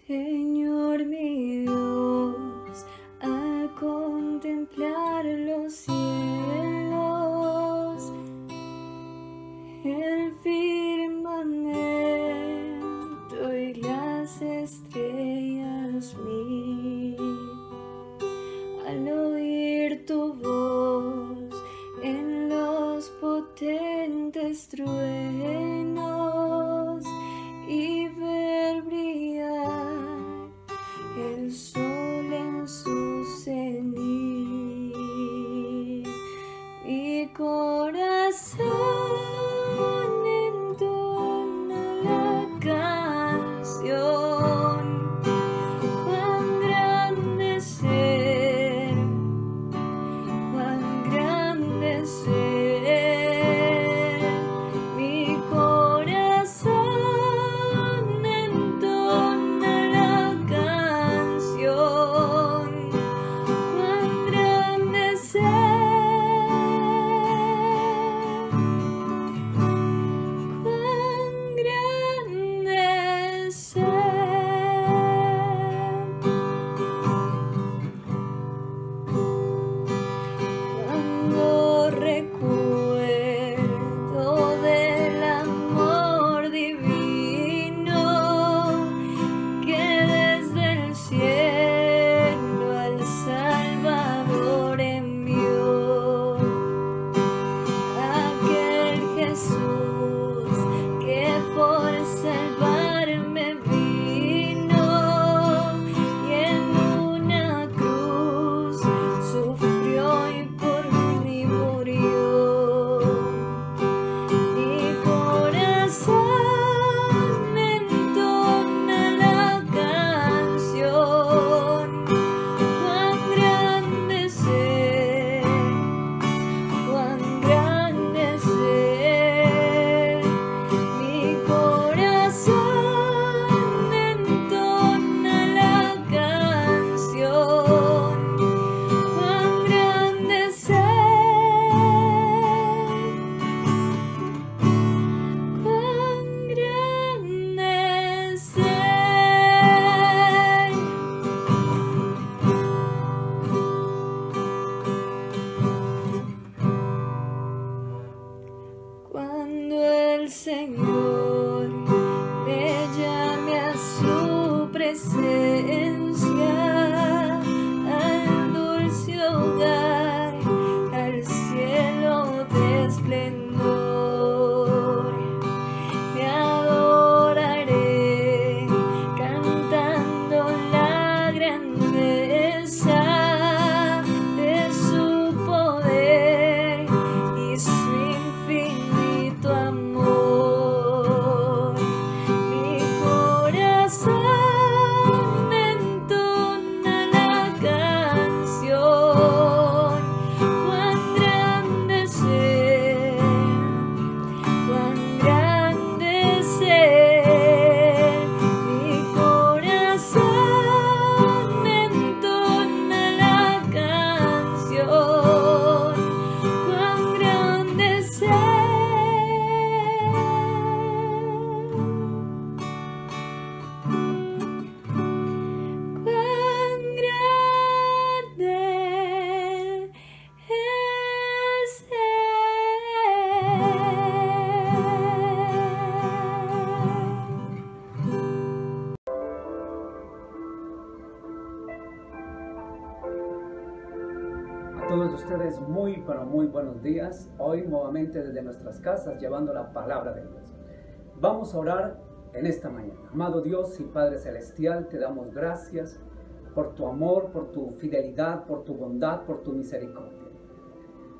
Señor mi Dios, al contemplar los cielos, el firmamento y las estrellas mil, al oír tu voz en los potentes truenos y ver brillar el sol en su cenit, mi corazón entona la canción. Cuán grande ser, cuán grande ser, mi corazón entona la canción. Cuán grande ser, cuán grande ser. Cuando recuerdo del amor divino que desde el cielo al Salvador envió, aquel Jesús que por salvarme vino y en una cruz sufrió y por mí murió. Mi corazón entona la canción. Cuán grande ser, cuán grande ser, mi corazón entona la canción. Cuán grande ser, cuán grande ser. Cuando el Señor me llame a su presencia, al dulce hogar, al cielo de esplendor, me adoraré cantando la grandeza de su poder y su infinito amor. Mi corazón entona la canción. Cuán grande ser, cuán grande ser, mi corazón entona la canción. Cuán grande ser, cuán grande es A todos ustedes muy, pero muy buenos días. Hoy nuevamente desde nuestras casas llevando la palabra de Dios. Vamos a orar en esta mañana. Amado Dios y Padre Celestial, te damos gracias por tu amor, por tu fidelidad, por tu bondad, por tu misericordia.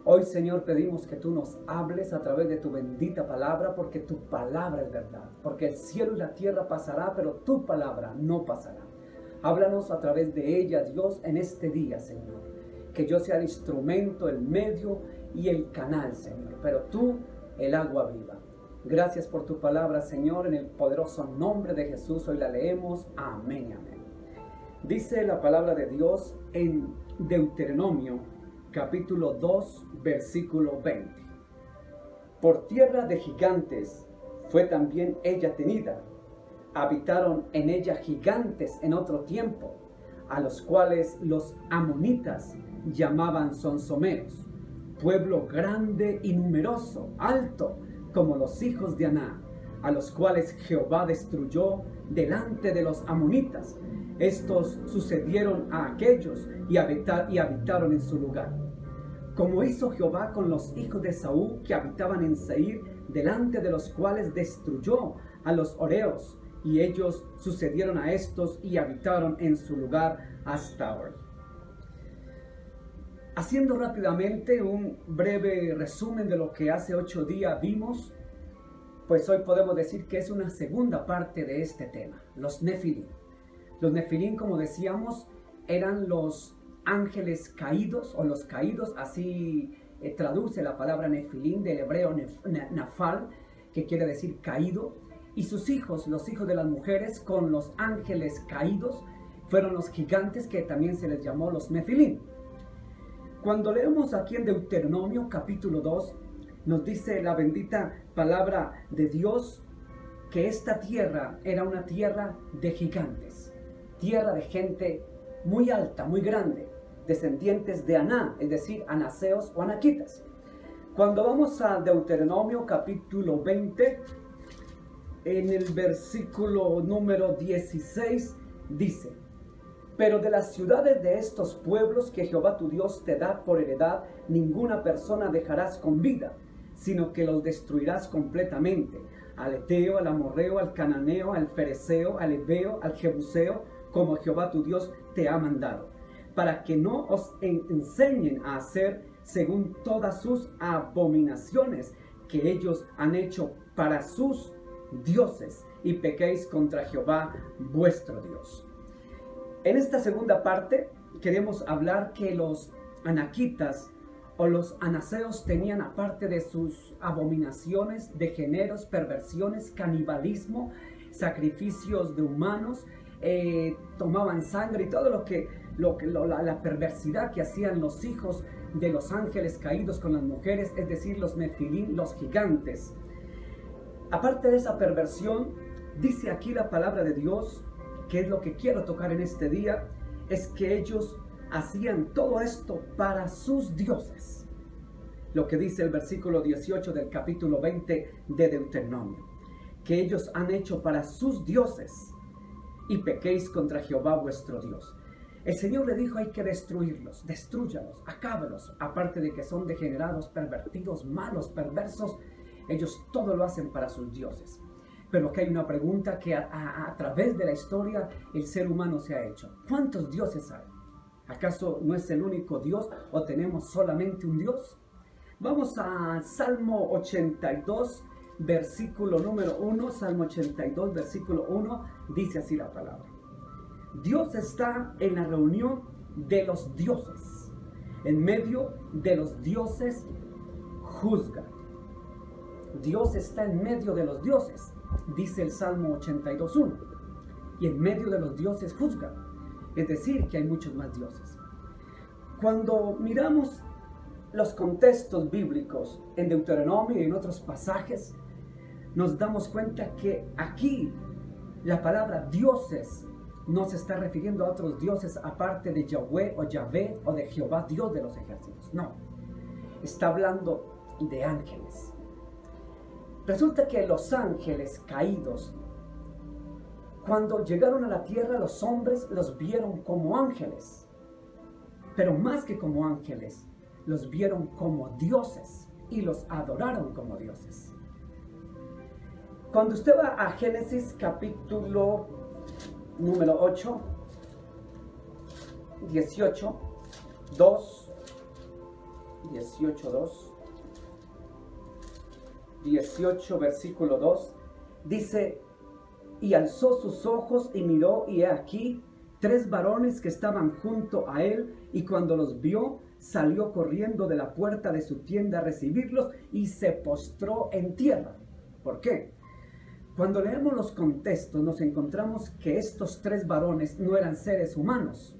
Hoy, Señor, pedimos que tú nos hables a través de tu bendita palabra, porque tu palabra es verdad. Porque el cielo y la tierra pasará, pero tu palabra no pasará. Háblanos a través de ella, Dios, en este día, Señor. Que yo sea el instrumento, el medio y el canal, Señor. Pero tú, el agua viva. Gracias por tu palabra, Señor. En el poderoso nombre de Jesús, hoy la leemos. Amén, amén. Dice la palabra de Dios en Deuteronomio, capítulo 2, versículo 20. Por tierra de gigantes fue también ella tenida, habitaron en ella gigantes en otro tiempo, a los cuales los amonitas llamaban sonsomeros, pueblo grande y numeroso, alto, como los hijos de Aná, a los cuales Jehová destruyó delante de los amonitas. Estos sucedieron a aquellos y habitaron en su lugar. Como hizo Jehová con los hijos de Saúl que habitaban en Seir, delante de los cuales destruyó a los horeos, y ellos sucedieron a estos y habitaron en su lugar hasta hoy. Haciendo rápidamente un breve resumen de lo que hace 8 días vimos, pues hoy podemos decir que es una segunda parte de este tema, los Nefilim. Los Nefilim, como decíamos, eran los ángeles caídos o los caídos, así traduce la palabra Nefilim del hebreo Nafal, que quiere decir caído, y sus hijos, los hijos de las mujeres con los ángeles caídos, fueron los gigantes que también se les llamó los Nefilim. Cuando leemos aquí en Deuteronomio capítulo 2, nos dice la bendita palabra de Dios que esta tierra era una tierra de gigantes, tierra de gente muy alta, muy grande, descendientes de Aná, es decir, anaseos o anaquitas. Cuando vamos a Deuteronomio capítulo 20, en el versículo número 16, dice: pero de las ciudades de estos pueblos que Jehová tu Dios te da por heredad, ninguna persona dejarás con vida, sino que los destruirás completamente: al Eteo, al Amorreo, al Cananeo, al Fereceo, al Heveo, al Jebuseo, como Jehová tu Dios te ha mandado, para que no os enseñen a hacer según todas sus abominaciones que ellos han hecho para sus dioses, y pequéis contra Jehová vuestro Dios. En esta segunda parte queremos hablar que los anaquitas o los anaseos tenían, aparte de sus abominaciones, degeneros, perversiones, canibalismo, sacrificios de humanos, tomaban sangre y todo la perversidad que hacían los hijos de los ángeles caídos con las mujeres, es decir, los Nefilim, los gigantes. Aparte de esa perversión, dice aquí la palabra de Dios, que es lo que quiero tocar en este día, es que ellos hacían todo esto para sus dioses. Lo que dice el versículo 18 del capítulo 20 de Deuteronomio, que ellos han hecho para sus dioses, y pequéis contra Jehová vuestro Dios. El Señor le dijo: hay que destruirlos, destrúyalos, acábalos. Aparte de que son degenerados, pervertidos, malos, perversos, ellos todo lo hacen para sus dioses. Pero que hay una pregunta que a través de la historia el ser humano se ha hecho: ¿cuántos dioses hay? ¿Acaso no es el único Dios o tenemos solamente un Dios? Vamos a Salmo 82, versículo número 1. Salmo 82, versículo 1, dice así la palabra: Dios está en la reunión de los dioses, en medio de los dioses juzga. Dios está en medio de los dioses, dice el Salmo 82.1, y en medio de los dioses juzga, es decir, que hay muchos más dioses. Cuando miramos los contextos bíblicos en Deuteronomio y en otros pasajes, nos damos cuenta que aquí la palabra dioses no se está refiriendo a otros dioses aparte de Yahweh o Yahvé o de Jehová, Dios de los ejércitos. No, está hablando de ángeles. Resulta que los ángeles caídos, cuando llegaron a la tierra, los hombres los vieron como ángeles, pero más que como ángeles, los vieron como dioses y los adoraron como dioses. Cuando usted va a Génesis capítulo número 8, 18, 2, 18, 2, 18, versículo 2, dice: y alzó sus ojos y miró, y he aquí 3 varones que estaban junto a él, y cuando los vio, salió corriendo de la puerta de su tienda a recibirlos y se postró en tierra. ¿Por qué? Cuando leemos los contextos nos encontramos que estos 3 varones no eran seres humanos,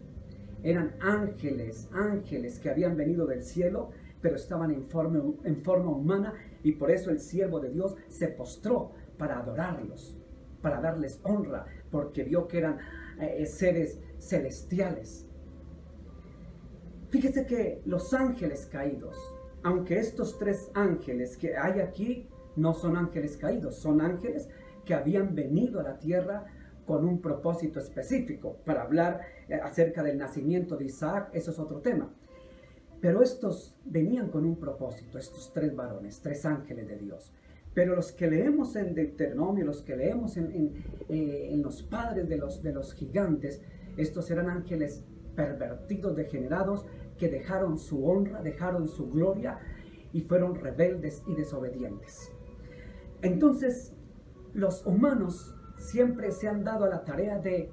eran ángeles que habían venido del cielo, pero estaban en forma humana, y por eso el siervo de Dios se postró para adorarlos, para darles honra, porque vio que eran seres celestiales. Fíjese que los ángeles caídos, aunque estos tres ángeles que hay aquí no son ángeles caídos, son ángeles que habían venido a la tierra con un propósito específico para hablar acerca del nacimiento de Isaac. Eso es otro tema. Pero estos venían con un propósito, estos tres varones, tres ángeles de Dios. Pero los que leemos en Deuteronomio, los que leemos en los padres de los gigantes, estos eran ángeles pervertidos, degenerados, que dejaron su honra, dejaron su gloria y fueron rebeldes y desobedientes. Entonces, los humanos siempre se han dado a la tarea de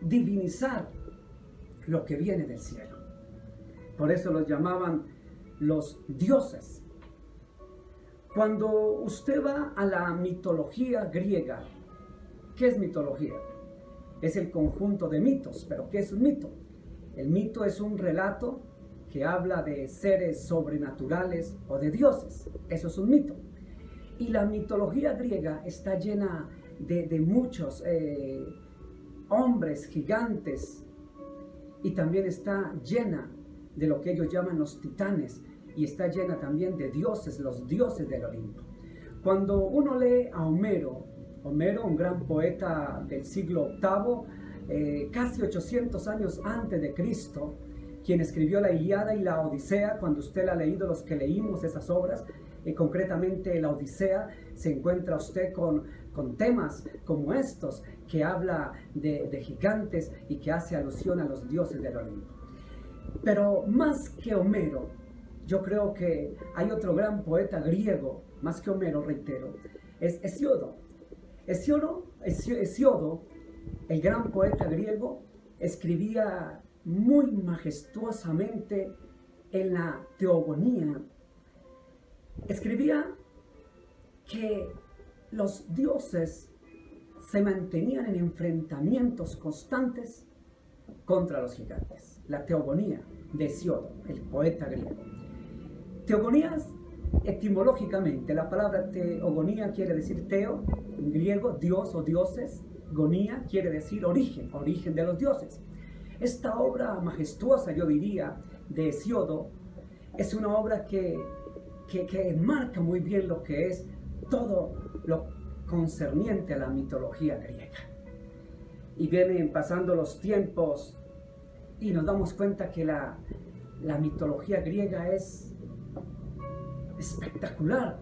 divinizar lo que viene del cielo. Por eso los llamaban los dioses. Cuando usted va a la mitología griega, ¿qué es mitología? Es el conjunto de mitos. ¿Pero qué es un mito? El mito es un relato que habla de seres sobrenaturales o de dioses. Eso es un mito. Y la mitología griega está llena de muchos hombres gigantes, y también está llena de lo que ellos llaman los titanes, y está llena también de dioses, los dioses del Olimpo. Cuando uno lee a Homero, un gran poeta del siglo VIII, casi 800 años antes de Cristo, quien escribió la Ilíada y la Odisea, cuando usted la ha leído, los que leímos esas obras, concretamente la Odisea, se encuentra usted con temas como estos, que habla de gigantes y que hace alusión a los dioses del Olimpo. Pero más que Homero, yo creo que hay otro gran poeta griego, más que Homero, reitero, es Hesíodo. Hesíodo, el gran poeta griego, escribía muy majestuosamente en la Teogonía. Escribía que los dioses se mantenían en enfrentamientos constantes contra los gigantes. La Teogonía de Hesíodo, el poeta griego. Teogonías, etimológicamente, la palabra teogonía quiere decir teo, en griego, Dios o dioses. Gonía quiere decir origen, origen de los dioses. Esta obra majestuosa, yo diría, de Hesíodo, es una obra que marca muy bien lo que es todo lo concerniente a la mitología griega. Y vienen pasando los tiempos y nos damos cuenta que la mitología griega es espectacular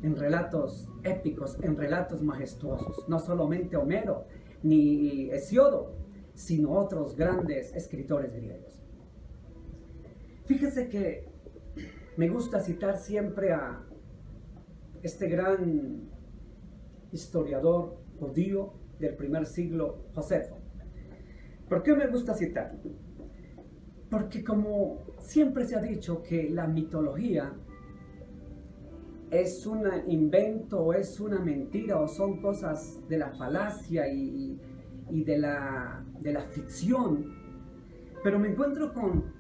en relatos épicos, en relatos majestuosos. No solamente Homero ni Hesíodo, sino otros grandes escritores griegos. Fíjese que me gusta citar siempre a este gran historiador judío del primer siglo, Josefo. ¿Por qué me gusta citarlo? Porque como siempre se ha dicho que la mitología es un invento, o es una mentira, o son cosas de la falacia y de la ficción, pero me encuentro con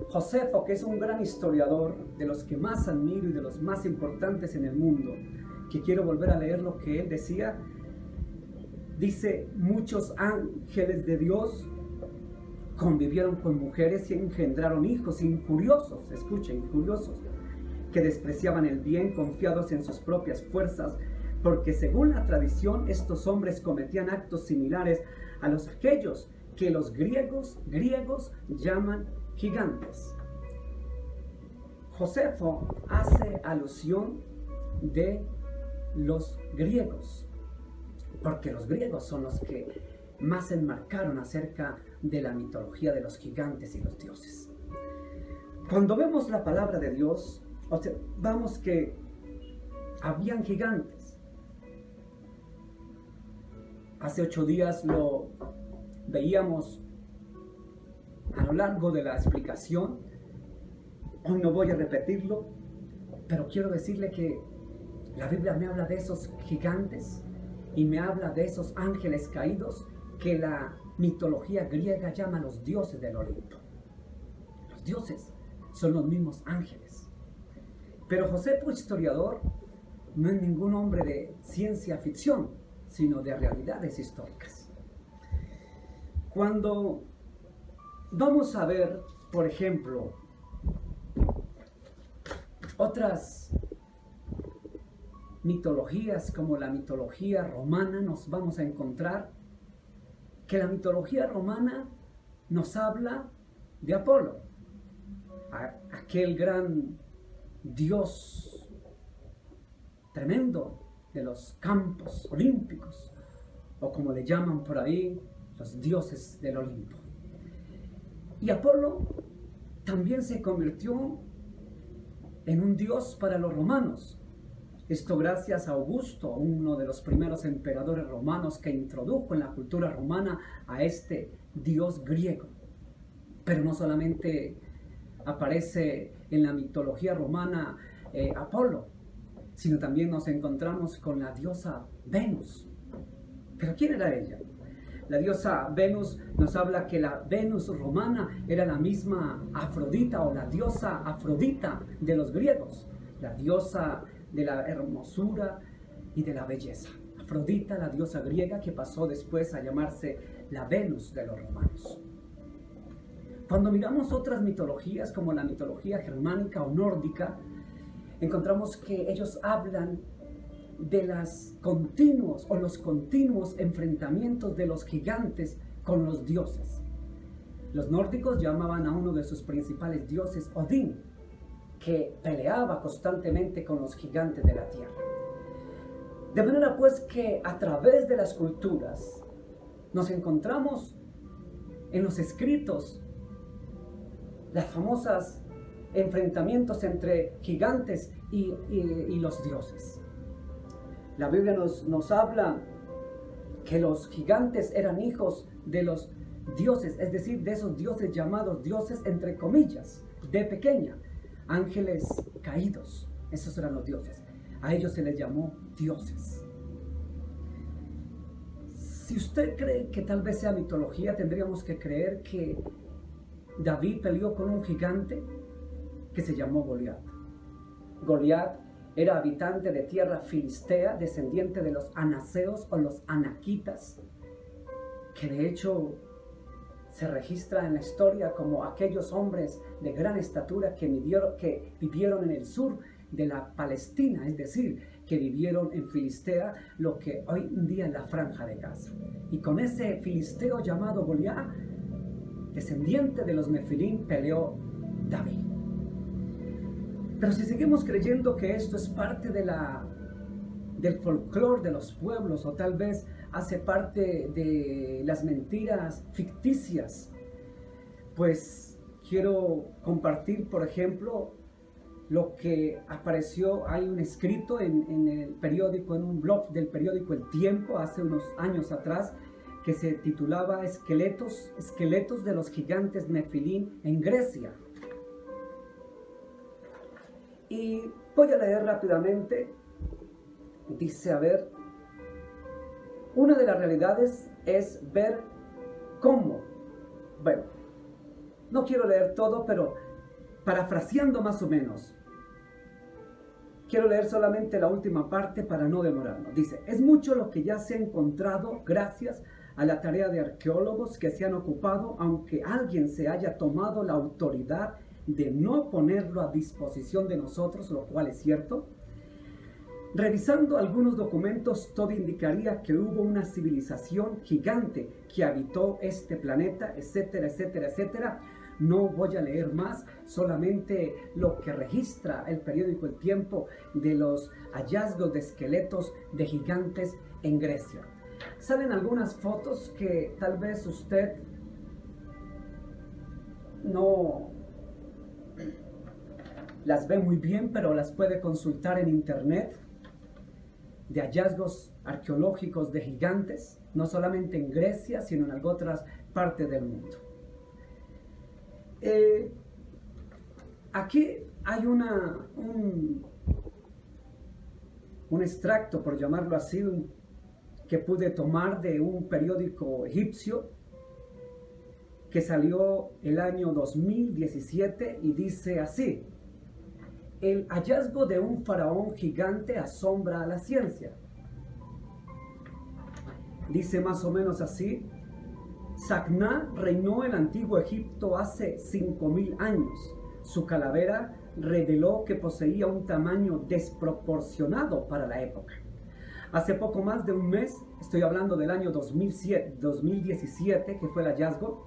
Josefo, que es un gran historiador, de los que más admiro y de los más importantes en el mundo, que quiero volver a leer lo que él decía. Dice: muchos ángeles de Dios convivieron con mujeres y engendraron hijos injuriosos, escuchen, injuriosos, que despreciaban el bien, confiados en sus propias fuerzas, porque según la tradición estos hombres cometían actos similares a los aquellos que los griegos llaman gigantes. Josefo hace alusión de los griegos, porque los griegos son los que más enmarcaron acerca de la mitología de los gigantes y los dioses. Cuando vemos la palabra de Dios, observamos que habían gigantes. Hace 8 días lo veíamos a lo largo de la explicación. Hoy no voy a repetirlo, pero quiero decirle que la Biblia me habla de esos gigantes y me habla de esos ángeles caídos que la mitología griega llama los dioses del Olimpo. Los dioses son los mismos ángeles. Pero Josefo, historiador, no es ningún hombre de ciencia ficción, sino de realidades históricas. Cuando vamos a ver, por ejemplo, otras mitologías como la mitología romana, nos vamos a encontrar que la mitología romana nos habla de Apolo, aquel gran dios tremendo de los campos olímpicos, o como le llaman por ahí, los dioses del Olimpo. Y Apolo también se convirtió en un dios para los romanos. Esto gracias a Augusto, uno de los primeros emperadores romanos que introdujo en la cultura romana a este dios griego. Pero no solamente aparece en la mitología romana Apolo, sino también nos encontramos con la diosa Venus. ¿Pero quién era ella? La diosa Venus nos habla que la Venus romana era la misma Afrodita o la diosa Afrodita de los griegos, la diosa de la hermosura y de la belleza. Afrodita, la diosa griega que pasó después a llamarse la Venus de los romanos. Cuando miramos otras mitologías como la mitología germánica o nórdica, encontramos que ellos hablan de los continuos enfrentamientos de los gigantes con los dioses. Los nórdicos llamaban a uno de sus principales dioses Odín, que peleaba constantemente con los gigantes de la tierra. De manera pues que a través de las culturas nos encontramos en los escritos las famosas enfrentamientos entre gigantes y los dioses. La Biblia nos habla que los gigantes eran hijos de los dioses, es decir, de esos dioses llamados dioses entre comillas, de pequeña, ángeles caídos. Esos eran los dioses. A ellos se les llamó dioses. Si usted cree que tal vez sea mitología, tendríamos que creer que David peleó con un gigante que se llamó Goliat. Goliat era habitante de tierra filistea, descendiente de los anaseos o los anaquitas, que de hecho se registra en la historia como aquellos hombres de gran estatura que vivieron en el sur de la Palestina, es decir, que vivieron en Filistea, lo que hoy en día es la Franja de Gaza. Y con ese filisteo llamado Goliat, descendiente de los Nefilim, peleó David. Pero si seguimos creyendo que esto es parte del folclore de los pueblos, o tal vez hace parte de las mentiras ficticias, pues quiero compartir, por ejemplo, lo que apareció, hay un escrito en el periódico, en un blog del periódico El Tiempo, hace unos años atrás, que se titulaba Esqueletos de los gigantes Nefilim en Grecia. Y voy a leer rápidamente. Dice, a ver, una de las realidades es ver cómo. Bueno, no quiero leer todo, pero parafraseando más o menos, quiero leer solamente la última parte para no demorarnos. Dice, es mucho lo que ya se ha encontrado gracias a la tarea de arqueólogos que se han ocupado, aunque alguien se haya tomado la autoridad de no ponerlo a disposición de nosotros, lo cual es cierto. Revisando algunos documentos, todo indicaría que hubo una civilización gigante que habitó este planeta, etcétera, etcétera, etcétera. No voy a leer más, solamente lo que registra el periódico El Tiempo de los hallazgos de esqueletos de gigantes en Grecia. Salen algunas fotos que tal vez usted no las ve muy bien, pero las puede consultar en internet, de hallazgos arqueológicos de gigantes, no solamente en Grecia, sino en otras partes del mundo. Aquí hay un extracto, por llamarlo así, que pude tomar de un periódico egipcio que salió el año 2017 y dice así: el hallazgo de un faraón gigante asombra a la ciencia. Dice más o menos así: Sacná reinó en antiguo Egipto hace 5000 años. Su calavera reveló que poseía un tamaño desproporcionado para la época. Hace poco más de un mes, estoy hablando del año 2017, que fue el hallazgo,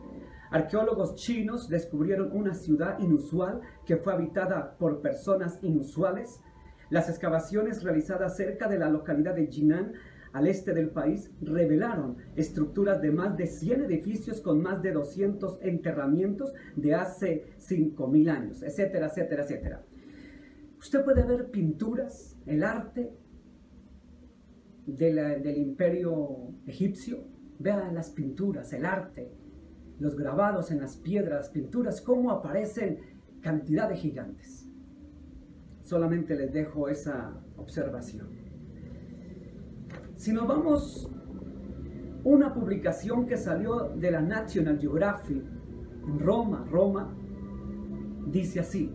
arqueólogos chinos descubrieron una ciudad inusual que fue habitada por personas inusuales. Las excavaciones realizadas cerca de la localidad de Jinan, al este del país, revelaron estructuras de más de 100 edificios con más de 200 enterramientos de hace 5000 años, etcétera, etcétera, etcétera. Usted puede ver pinturas, el arte del imperio egipcio. Vea las pinturas, el arte, los grabados en las piedras, las pinturas, cómo aparecen cantidad de gigantes. Solamente les dejo esa observación. Si nos vamos, una publicación que salió de la National Geographic en Roma, dice así: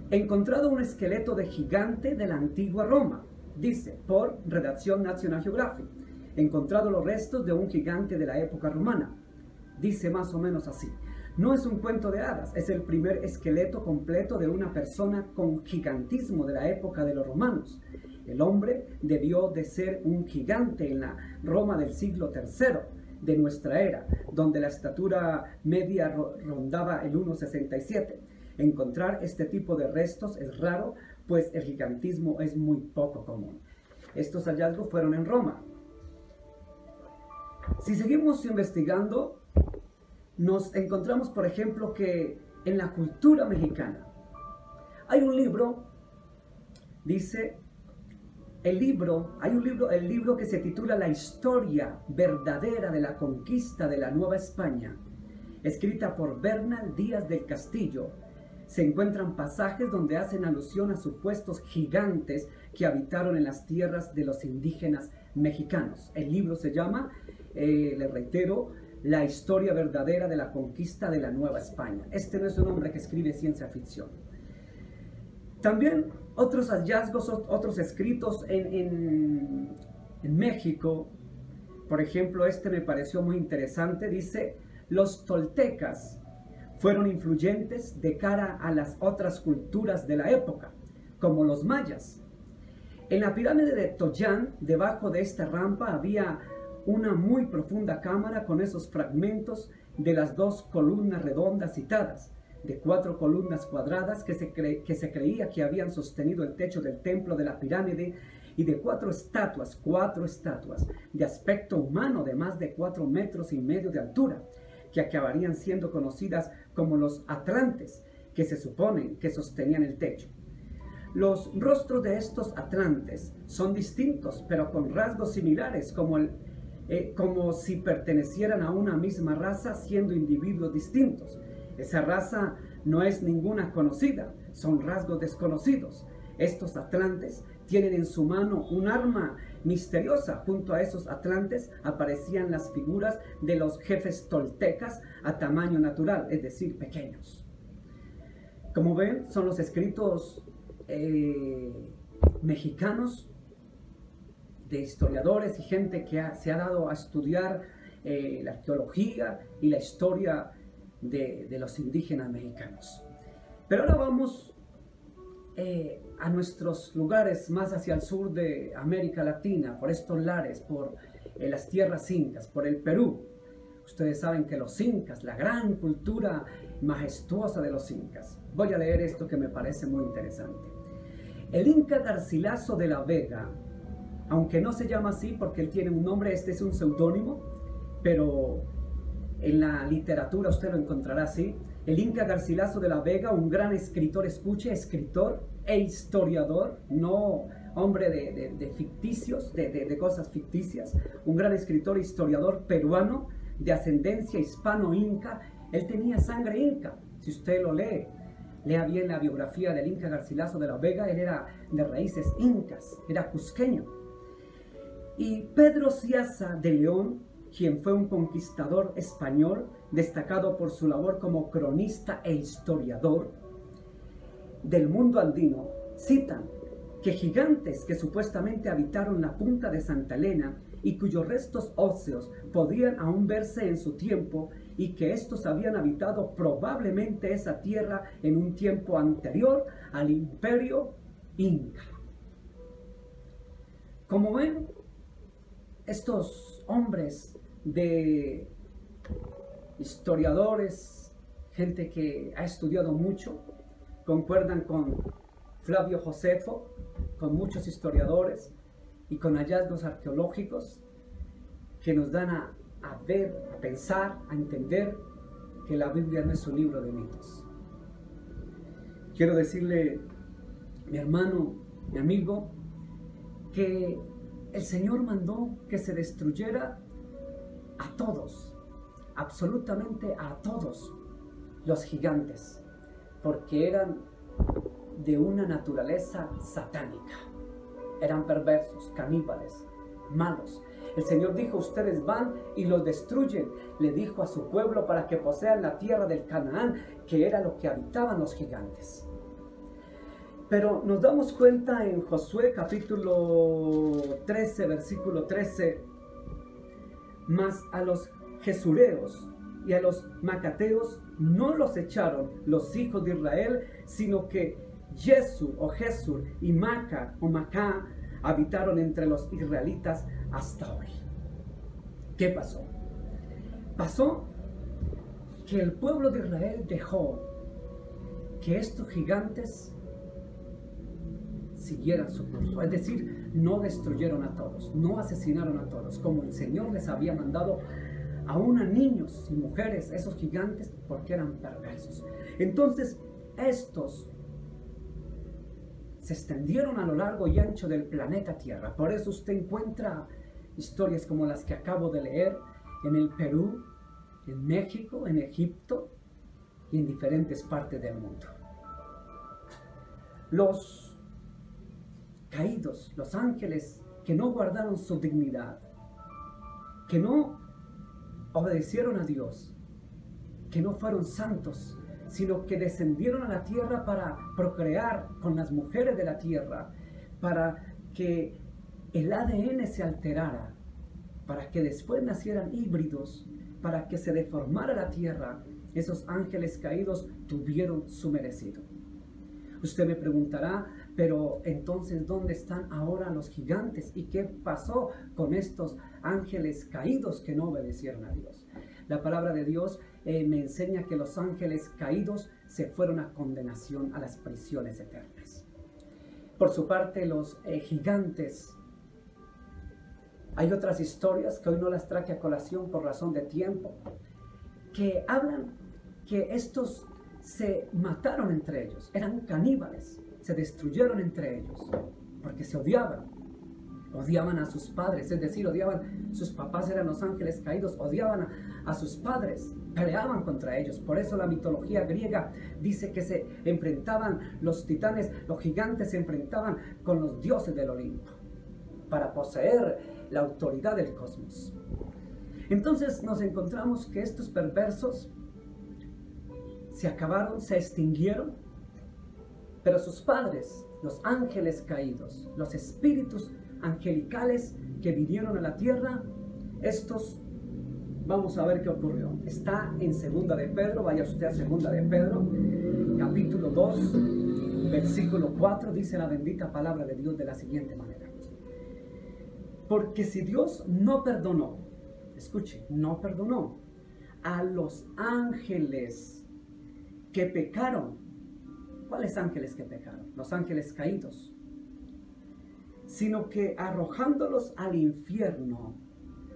encontrado un esqueleto de gigante de la antigua Roma. Dice, por redacción National Geographic, encontrado los restos de un gigante de la época romana. Dice más o menos así: no es un cuento de hadas, es el primer esqueleto completo de una persona con gigantismo de la época de los romanos. El hombre debió de ser un gigante en la Roma del siglo III de nuestra era, donde la estatura media rondaba el 1,67. Encontrar este tipo de restos es raro, pues el gigantismo es muy poco común. Estos hallazgos fueron en Roma. Si seguimos investigando, nos encontramos, por ejemplo, que en la cultura mexicana hay un libro, dice, el libro que se titula La historia verdadera de la conquista de la Nueva España, escrita por Bernal Díaz del Castillo. Se encuentran pasajes donde hacen alusión a supuestos gigantes que habitaron en las tierras de los indígenas mexicanos. El libro se llama, le reitero, La historia verdadera de la conquista de la Nueva España. Este no es un hombre que escribe ciencia ficción. También otros hallazgos, otros escritos en México. Por ejemplo, este me pareció muy interesante. Dice, los toltecas fueron influyentes de cara a las otras culturas de la época, como los mayas. En la pirámide de Toyán, debajo de esta rampa, había una muy profunda cámara con esos fragmentos de las dos columnas redondas citadas, de 4 columnas cuadradas que se creía que habían sostenido el techo del templo de la pirámide, y de 4 estatuas de aspecto humano de más de 4,5 metros de altura, que acabarían siendo conocidas como los atlantes, que se suponen que sostenían el techo. Los rostros de estos atlantes son distintos, pero con rasgos similares, como si pertenecieran a una misma raza, siendo individuos distintos. Esa raza no es ninguna conocida, son rasgos desconocidos. Estos atlantes tienen en su mano un arma misteriosa. Junto a esos atlantes aparecían las figuras de los jefes toltecas a tamaño natural, es decir, pequeños. Como ven, son los escritos mexicanos de historiadores y gente que se ha dado a estudiar la arqueología y la historia de los indígenas mexicanos. Pero ahora vamos a nuestros lugares más hacia el sur de América Latina, por estos lares, por las tierras incas, por el Perú. Ustedes saben que los incas, la gran cultura majestuosa de los incas. Voy a leer esto que me parece muy interesante. El Inca Garcilaso de la Vega, aunque no se llama así porque él tiene un nombre, este es un seudónimo, pero en la literatura usted lo encontrará así. El Inca Garcilaso de la Vega, un gran escritor, escuche, escritor e historiador, no hombre de ficticios, de cosas ficticias, un gran escritor e historiador peruano de ascendencia hispano-inca. Él tenía sangre inca, si usted lo lee, lea bien la biografía del Inca Garcilaso de la Vega, él era de raíces incas, era cusqueño. Y Pedro Ciaza de León, quien fue un conquistador español, destacado por su labor como cronista e historiador del mundo andino, citan que gigantes que supuestamente habitaron la punta de Santa Elena y cuyos restos óseos podían aún verse en su tiempo, y que estos habían habitado probablemente esa tierra en un tiempo anterior al imperio inca. Como ven, estos hombres de historiadores, gente que ha estudiado mucho, concuerdan con Flavio Josefo, con muchos historiadores y con hallazgos arqueológicos que nos dan a ver, a pensar, a entender que la Biblia no es un libro de mitos. Quiero decirle, mi hermano, mi amigo, que el Señor mandó que se destruyera a todos, absolutamente a todos los gigantes, porque eran de una naturaleza satánica, eran perversos, caníbales, malos. El Señor dijo, ustedes van y los destruyen. Le dijo a su pueblo para que posean la tierra del Canaán, que era lo que habitaban los gigantes. Pero nos damos cuenta en Josué capítulo 13, versículo 13, mas a los jesureos y a los macateos no los echaron los hijos de Israel, sino que Jesur o Jesur y Maca o Macá habitaron entre los israelitas hasta hoy. ¿Qué pasó? Pasó que el pueblo de Israel dejó que estos gigantes siguieran su curso, es decir, no destruyeron a todos, no asesinaron a todos, como el Señor les había mandado, aún a niños y mujeres, esos gigantes, porque eran perversos. Entonces, estos se extendieron a lo largo y ancho del planeta Tierra. Por eso usted encuentra historias como las que acabo de leer en el Perú, en México, en Egipto y en diferentes partes del mundo. Los caídos, los ángeles que no guardaron su dignidad, que no obedecieron a Dios, que no fueron santos, sino que descendieron a la tierra para procrear con las mujeres de la tierra, para que el ADN se alterara, para que después nacieran híbridos, para que se deformara la tierra. Esos ángeles caídos tuvieron su merecido. Usted me preguntará, pero entonces, ¿dónde están ahora los gigantes? ¿Y qué pasó con estos ángeles caídos que no obedecieron a Dios? La palabra de Dios me enseña que los ángeles caídos se fueron a condenación, a las prisiones eternas. Por su parte, los gigantes, hay otras historias que hoy no las traje a colación por razón de tiempo, que hablan que estos se mataron entre ellos, eran caníbales, se destruyeron entre ellos, porque se odiaban a sus padres, es decir, sus papás eran los ángeles caídos, odiaban a sus padres, peleaban contra ellos. Por eso la mitología griega dice que se enfrentaban los titanes, los gigantes se enfrentaban con los dioses del Olimpo, para poseer la autoridad del cosmos. Entonces nos encontramos que estos perversos se acabaron, se extinguieron, pero sus padres, los ángeles caídos, los espíritus angelicales que vinieron a la tierra, estos, vamos a ver qué ocurrió. Está en Segunda de Pedro, vaya usted a Segunda de Pedro, capítulo 2, versículo 4, dice la bendita palabra de Dios de la siguiente manera. Porque si Dios no perdonó, escuche, no perdonó a los ángeles que pecaron. ¿Cuáles ángeles que pecaron? Los ángeles caídos. Sino que arrojándolos al infierno,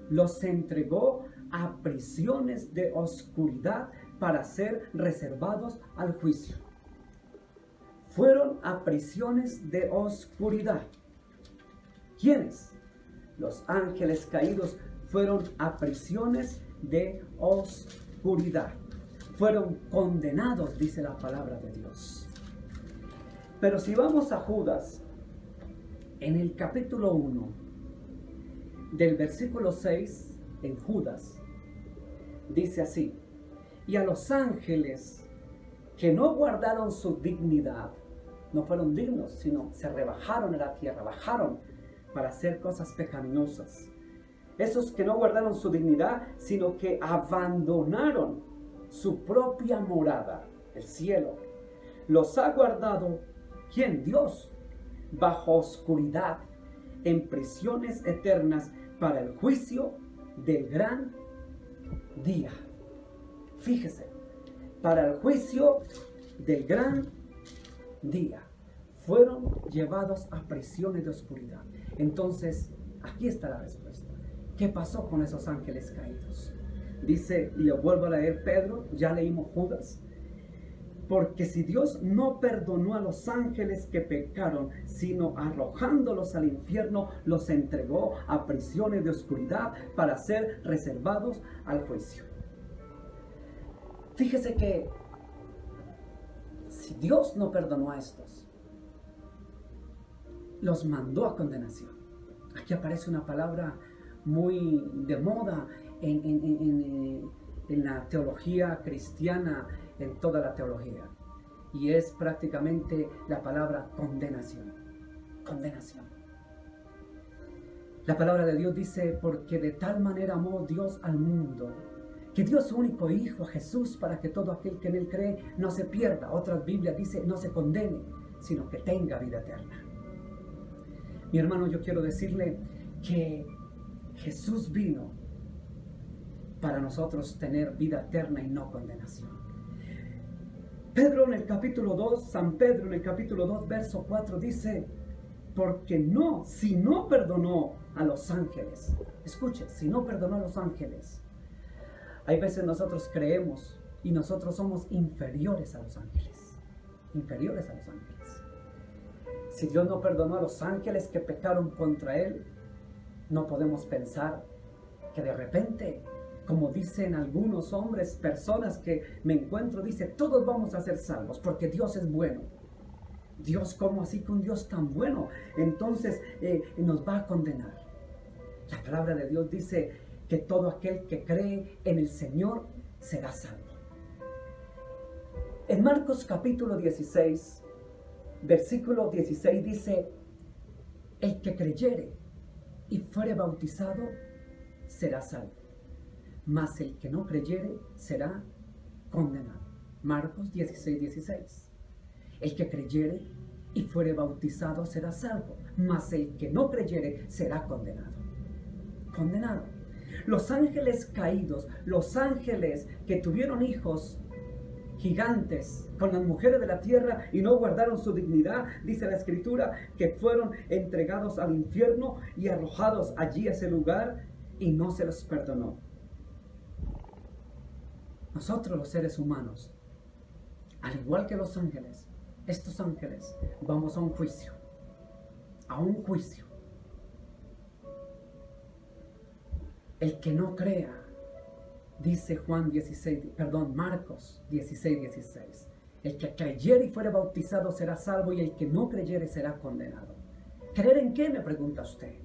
los entregó a prisiones de oscuridad para ser reservados al juicio. Fueron a prisiones de oscuridad. ¿Quiénes? Los ángeles caídos fueron a prisiones de oscuridad. Fueron condenados, dice la palabra de Dios. Pero si vamos a Judas, en el capítulo 1, del versículo 6, en Judas, dice así: y a los ángeles que no guardaron su dignidad, no fueron dignos, sino se rebajaron a la tierra, bajaron para hacer cosas pecaminosas. esos que no guardaron su dignidad, sino que abandonaron su propia morada, el cielo. Los ha guardado, ¿quién? Dios, bajo oscuridad, en prisiones eternas para el juicio del gran día. Fíjese, para el juicio del gran día. Fueron llevados a prisiones de oscuridad. Entonces, aquí está la respuesta. ¿Qué pasó con esos ángeles caídos? Dice, y lo vuelvo a leer Pedro, ya leímos Judas. Porque si Dios no perdonó a los ángeles que pecaron, sino arrojándolos al infierno, los entregó a prisiones de oscuridad para ser reservados al juicio. Fíjese que si Dios no perdonó a estos, los mandó a condenación. Aquí aparece una palabra muy de moda en la teología cristiana, en toda la teología, y es prácticamente la palabra condenación. Condenación. La palabra de Dios dice, porque de tal manera amó Dios al mundo, que dio su único Hijo, a Jesús, para que todo aquel que en Él cree no se pierda. Otras Biblias dice, no se condene, sino que tenga vida eterna. Mi hermano, yo quiero decirle que Jesús vino para nosotros tener vida eterna y no condenación. Pedro en el capítulo 2, San Pedro en el capítulo 2, verso 4 dice, porque no, si no perdonó a los ángeles, escuche, si no perdonó a los ángeles, hay veces nosotros creemos y nosotros somos inferiores a los ángeles, inferiores a los ángeles. Si Dios no perdonó a los ángeles que pecaron contra Él, no podemos pensar que de repente, como dicen algunos hombres, personas que me encuentro, dice, todos vamos a ser salvos porque Dios es bueno. Dios, ¿cómo así que un Dios tan bueno? Entonces nos va a condenar. La palabra de Dios dice que todo aquel que cree en el Señor será salvo. En Marcos capítulo 16, versículo 16 dice, el que creyere y fuere bautizado será salvo, mas el que no creyere será condenado. Marcos 16, 16. El que creyere y fuere bautizado será salvo, mas el que no creyere será condenado. Condenado. Los ángeles caídos, los ángeles que tuvieron hijos gigantes con las mujeres de la tierra y no guardaron su dignidad, dice la Escritura, que fueron entregados al infierno y arrojados allí a ese lugar y no se los perdonó. Nosotros los seres humanos, al igual que los ángeles, estos ángeles, vamos a un juicio, a un juicio. El que no crea, dice Marcos 16, 16. El que creyere y fuere bautizado será salvo y el que no creyere será condenado. ¿Creer en qué? Me pregunta usted.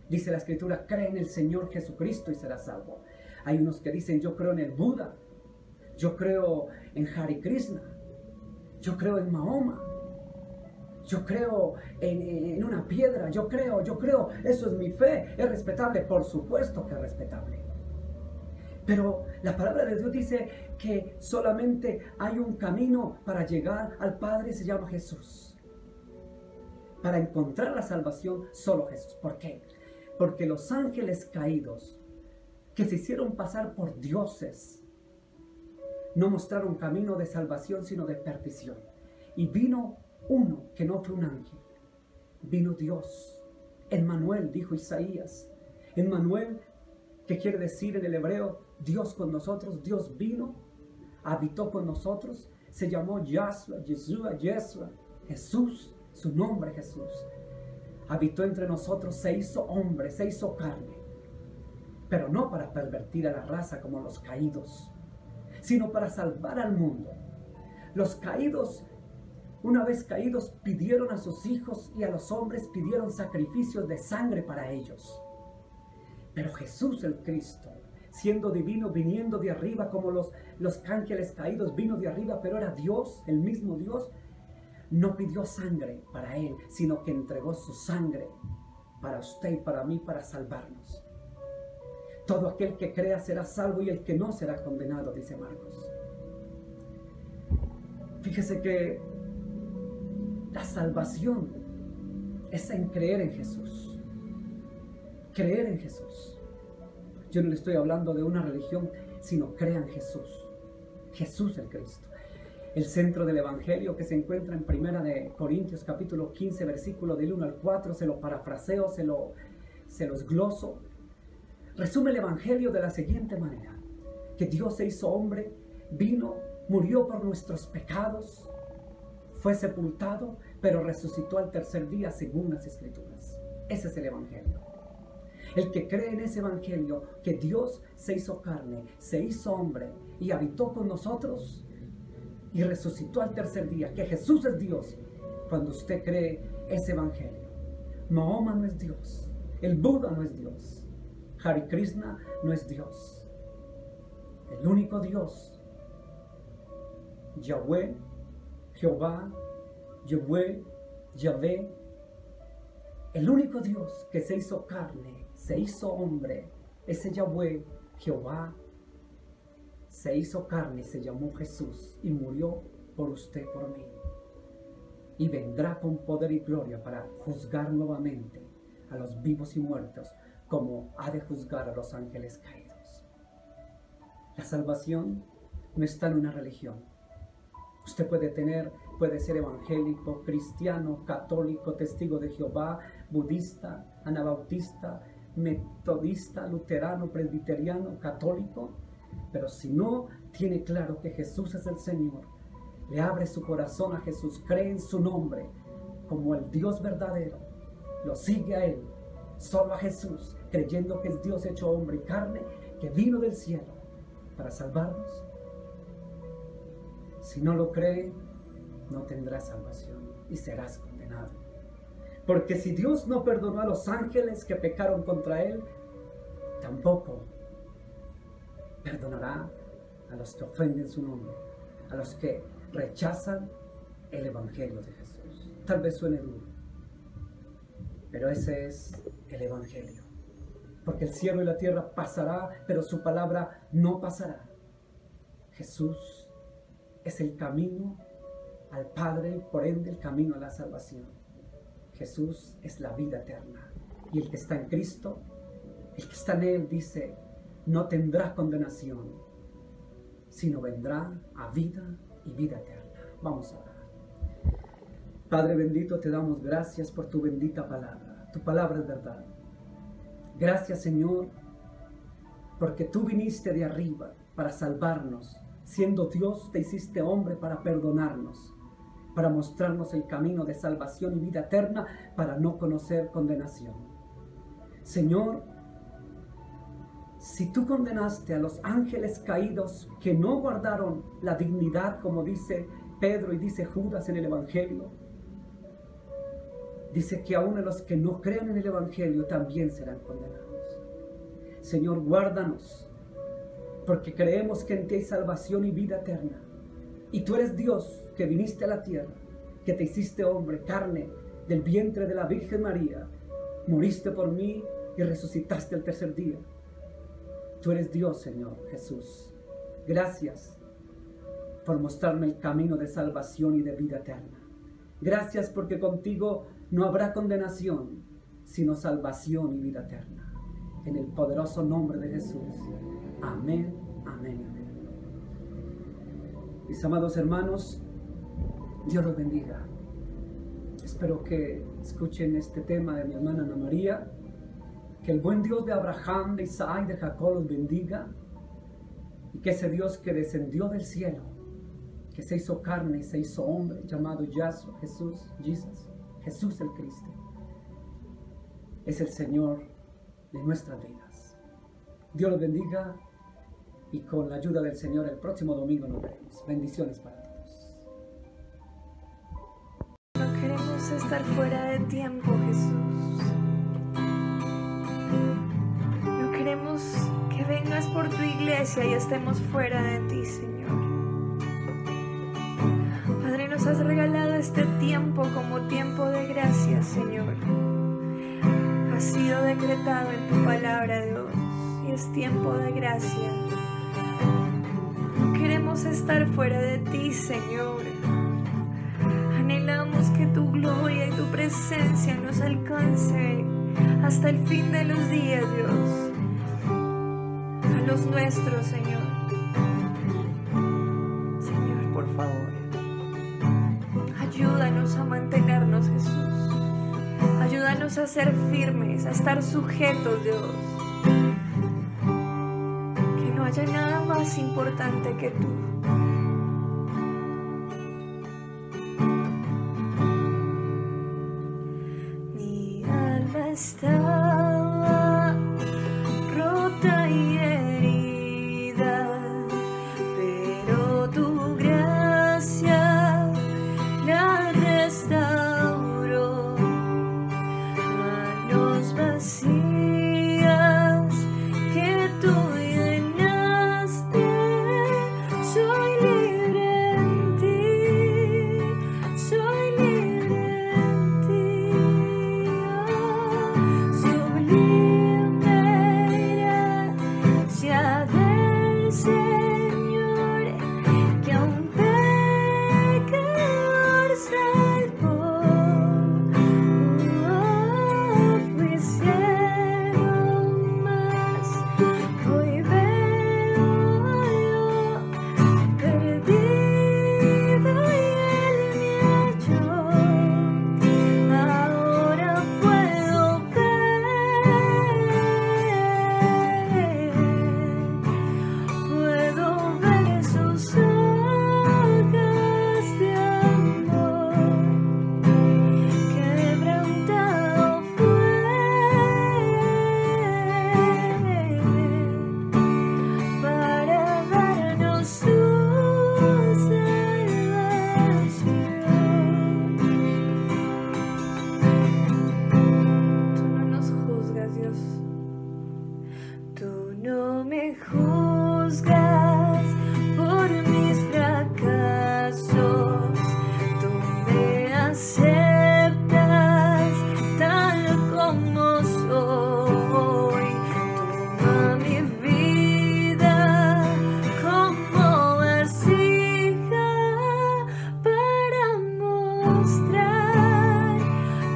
Dice la Escritura, cree en el Señor Jesucristo y será salvo. Hay unos que dicen, yo creo en el Buda, yo creo en Hare Krishna, yo creo en Mahoma, yo creo en una piedra, yo creo, eso es mi fe, es respetable, por supuesto que es respetable. Pero la palabra de Dios dice que solamente hay un camino para llegar al Padre, se llama Jesús. Para encontrar la salvación, solo Jesús. ¿Por qué? Porque los ángeles caídos, que se hicieron pasar por dioses, no mostraron camino de salvación, sino de perdición. Y vino uno que no fue un ángel, vino Dios. Emmanuel, dijo Isaías. Emmanuel, que quiere decir en el hebreo, Dios con nosotros. Dios vino, habitó con nosotros, se llamó Yahshua, Yeshua, Jesús, su nombre Jesús. Habitó entre nosotros, se hizo hombre, se hizo carne, pero no para pervertir a la raza como los caídos, sino para salvar al mundo. Los caídos, una vez caídos, pidieron a sus hijos y a los hombres pidieron sacrificios de sangre para ellos. Pero Jesús el Cristo, siendo divino, viniendo de arriba como los ángeles caídos, vino de arriba, pero era Dios, el mismo Dios, no pidió sangre para Él, sino que entregó su sangre para usted y para mí, para salvarnos. Todo aquel que crea será salvo y el que no será condenado, dice Marcos. Fíjese que la salvación es en creer en Jesús. Creer en Jesús. Yo no le estoy hablando de una religión, sino crea en Jesús. Jesús el Cristo. El centro del Evangelio que se encuentra en 1 de Corintios capítulo 15, versículo del 1 al 4, se lo parafraseo, se los gloso. Resume el Evangelio de la siguiente manera: que Dios se hizo hombre, vino, murió por nuestros pecados, fue sepultado, pero resucitó al tercer día según las Escrituras. Ese es el Evangelio. El que cree en ese Evangelio, que Dios se hizo carne, se hizo hombre y habitó con nosotros y resucitó al tercer día, que Jesús es Dios. Cuando usted cree ese Evangelio, Mahoma no es Dios, el Buda no es Dios, Hare Krishna no es Dios. El único Dios, Yahweh, Jehová, Yahvé, el único Dios que se hizo carne, se hizo hombre, ese Yahweh, Jehová, se hizo carne, se llamó Jesús y murió por usted, por mí. Y vendrá con poder y gloria para juzgar nuevamente a los vivos y muertos, como ha de juzgar a los ángeles caídos. La salvación no está en una religión. Usted puede ser evangélico, cristiano, católico, testigo de Jehová, budista, anabautista, metodista, luterano, presbiteriano, católico, pero si no tiene claro que Jesús es el Señor, le abre su corazón a Jesús, cree en su nombre como el Dios verdadero, lo sigue a Él, solo a Jesús, creyendo que es Dios hecho hombre y carne, que vino del cielo para salvarnos. Si no lo cree, no tendrás salvación y serás condenado. Porque si Dios no perdonó a los ángeles que pecaron contra Él, tampoco perdonará a los que ofenden su nombre, a los que rechazan el Evangelio de Jesús. Tal vez suene duro, pero ese es el Evangelio. Porque el cielo y la tierra pasará, pero su palabra no pasará. Jesús es el camino al Padre y por ende el camino a la salvación. Jesús es la vida eterna. Y el que está en Cristo, el que está en Él, dice, no tendrá condenación, sino vendrá a vida y vida eterna. Vamos a orar. Padre bendito, te damos gracias por tu bendita palabra. Tu palabra es verdad. Gracias, Señor, porque tú viniste de arriba para salvarnos. Siendo Dios, te hiciste hombre para perdonarnos, para mostrarnos el camino de salvación y vida eterna, para no conocer condenación. Señor, si tú condenaste a los ángeles caídos que no guardaron la dignidad, como dice Pedro y dice Judas en el Evangelio, dice que aún a los que no crean en el Evangelio también serán condenados. Señor, guárdanos, porque creemos que en ti hay salvación y vida eterna. Y tú eres Dios que viniste a la tierra, que te hiciste hombre, carne, del vientre de la Virgen María. Moriste por mí y resucitaste el tercer día. Tú eres Dios, Señor Jesús. Gracias por mostrarme el camino de salvación y de vida eterna. Gracias porque contigo no habrá condenación, sino salvación y vida eterna. En el poderoso nombre de Jesús. Amén, amén, amén. Mis amados hermanos, Dios los bendiga. Espero que escuchen este tema de mi hermana Ana María. Que el buen Dios de Abraham, de Isaac y de Jacob los bendiga. Y que ese Dios que descendió del cielo, que se hizo carne y se hizo hombre, llamado Yahshua, Jesús el Cristo, es el Señor de nuestras vidas. Dios los bendiga. Y con la ayuda del Señor, el próximo domingo nos veremos. Bendiciones para todos. No queremos estar fuera de tiempo, Jesús. No queremos que vengas por tu iglesia y estemos fuera de ti, Señor. Padre, nos has regalado este tiempo como tiempo de gracia, Señor. Ha sido decretado en tu palabra, Dios. y es tiempo de gracia. No queremos estar fuera de ti, Señor. Anhelamos que tu gloria y tu presencia nos alcance hasta el fin de los días, Dios. A los nuestros, Señor. Señor, por favor, ayúdanos a mantenernos, Jesús. Ayúdanos a ser firmes, a estar sujetos, Dios. Que no haya nada más importante que tú. Mi alma estaba rota y herida, pero tu gracia la restauró. Manos vacías que tú llenaste, soy libre en ti, soy libre en ti. Sublime gracia del Señor, que a un pecador salvó. Fui ciego, mas hoy veo yo, perdido y Él me halló. Ahora puedo ver sus ojos de amor. Quebrantado fue para darnos su salvación. Tú no nos juzgas, Dios. Tú no me juzgas por mis fracasos. Tú me aceptas tal como soy. Toma mi vida como vasija para mostrar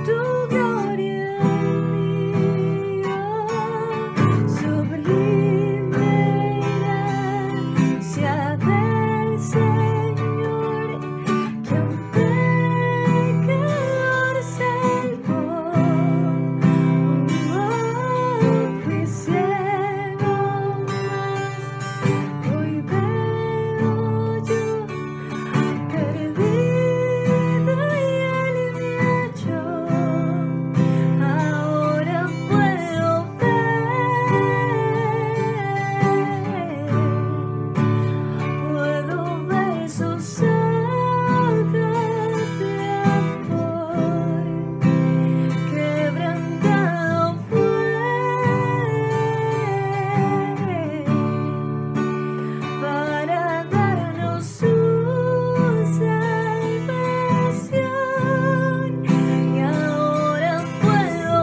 tu gloria en mí. Sublime gracia del Señor, que a un pecador salvó. Fui ciego, mas hoy veo yo, perdido y Él me halló. Ahora puedo ver sus ojos de amor. Quebrantado fue para darnos su salvación. Y ahora puedo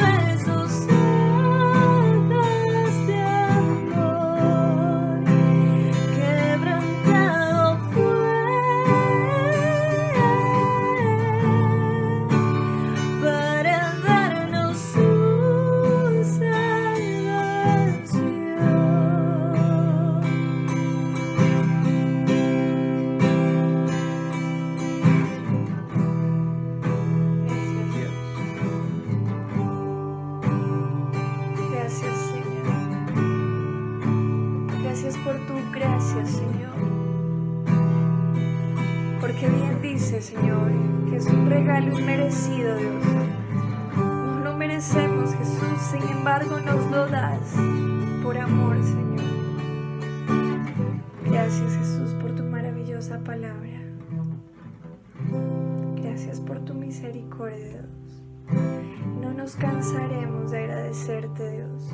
ver sus ojos de amor. Quebrantado fue para darnos su salvación. Gracias, Dios. Gracias, Señor. Gracias por tu gracia, Señor. Porque bien dice, Señor, que es un regalo inmerecido, Dios. No lo merecemos, Jesús, sin embargo nos lo das por amor, Señor. Gracias, Jesús, por tu maravillosa palabra. Gracias por tu misericordia, Dios. No nos cansaremos de agradecerte, Dios.